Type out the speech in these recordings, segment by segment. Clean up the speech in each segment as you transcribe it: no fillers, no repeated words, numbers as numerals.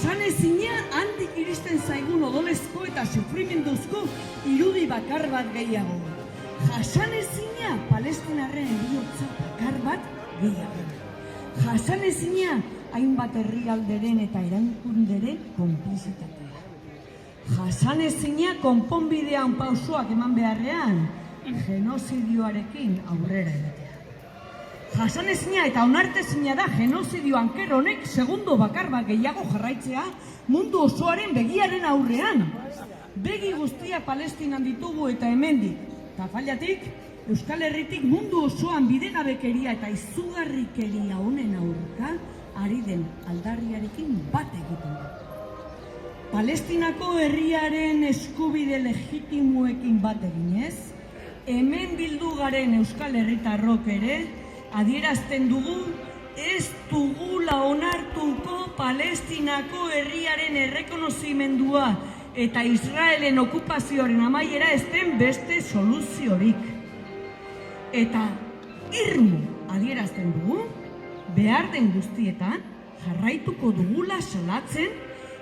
jasanezina handik iristen zaigun odolezko eta sufrimenduzko irudi bakar bat gehiago. Jasanezina palestinarren bihotza bakar bat gehiago. Jasanezina hainbat herrialderen eta erankunderen konplizitatea. Jasanezina konponbidean pausoak eman beharrean, genozidioarekin aurrera egitea. Jasanezina eta onartezina da genozidio anker honek segundo bakar bat gehiago jarraitzea mundu osoaren begiaren aurrean. Begi guztia Palestinan ditugu eta hemendik, Tafailatik, Euskal Herritik mundu osoan bidegabekeria eta izugarrikeria honen aurka ari den aldarriarekin bat egiten da. Palestinako herriaren eskubide legitimoekin bat eginez, hemen bildu garen Euskal Herritarrok ere adierazten dugu ez dugula onartuko Palestinako herriaren errekonozimendua eta Israelen okupazioaren amaiera ez den beste soluziorik. Eta irmo adierazten dugu, behar den guztietan jarraituko dugula salatzen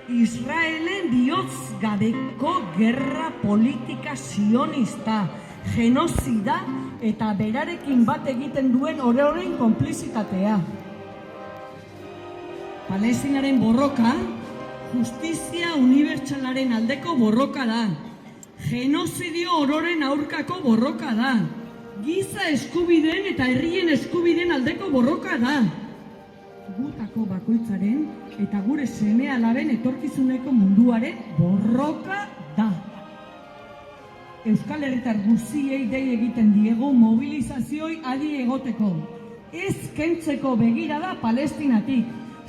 Israelen bihotz gabeko gerra politika sionista, genozida eta berarekin bat egiten duen ororen konplizitatea. Palestinaren borroka, justizia unibertsalaren aldeko borroka da. Genozidio ororen aurkako borroka da. Giza eskubideen eta herrien eskubideen aldeko borroka da. Gutako bakoitzaren eta gure seme-alaben etorkizuneko munduaren borroka da. Euskal Herritar guztiei dei egiten diegu mobilizazioi adi egoteko. Ez kentzeko begirada Palestinatik,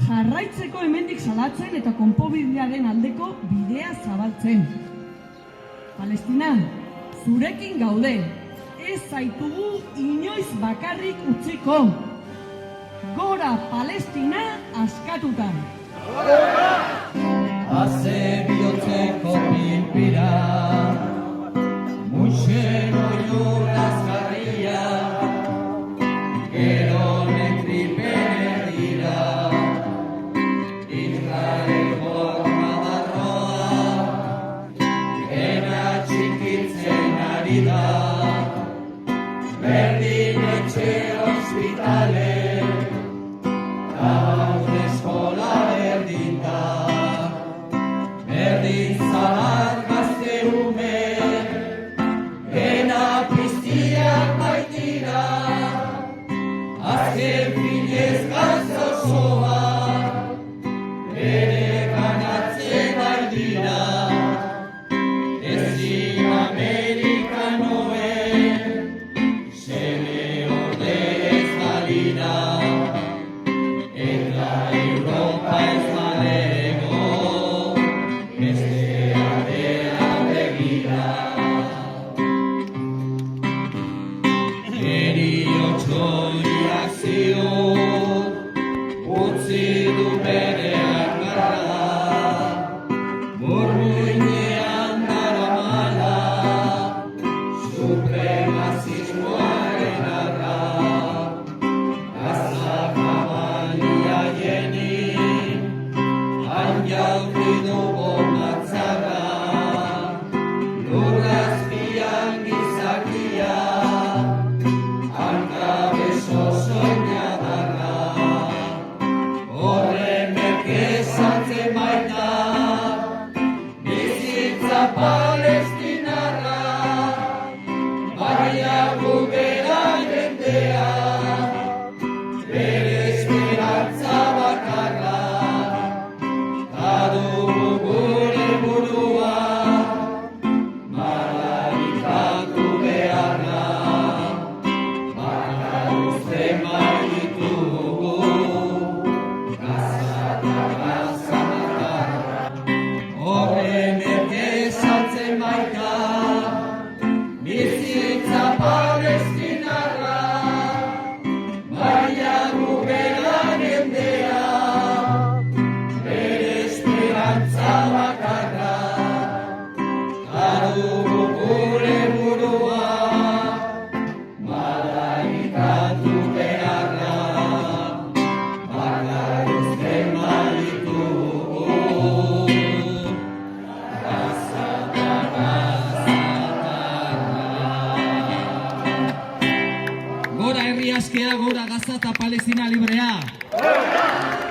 jarraitzeko hemendik salatzen eta konponbidearen aldeko bidea zabaltzen. Palestina, zurekin gaude, ez zaitugu inoiz bakarrik utziko. Gora Palestina askatuta! Haze bihotzeko pilpira, muixero juraz jarria, gero nekripen erdira, Israelgo madarroa, gena txikitzen ari da, berdin etxe ospitale, gaude eskola berdin da, berdin zahar gazte ume, gena piztiak baitira, azken finez gantz osoa, bere ganatzen baitira, ezin amerikanoen, seme orde ez balira, eta Europa ez balego, beste aldean begira. Heriotxoiak ziur, utzi du bere argarra, burmuinean daramala, supremazismoaren arra, gazak amalia jeni, hain jaurri du bombatzarra, lurrazpian gizakia, hanka beso soinadarra, horren merkezatzen baita, bizitza palestinarra, baina gugera jendea, bere esperantza bakarra, adugu gure burua, malarikatu beharra. askea gora Gaza eta Palestina librea!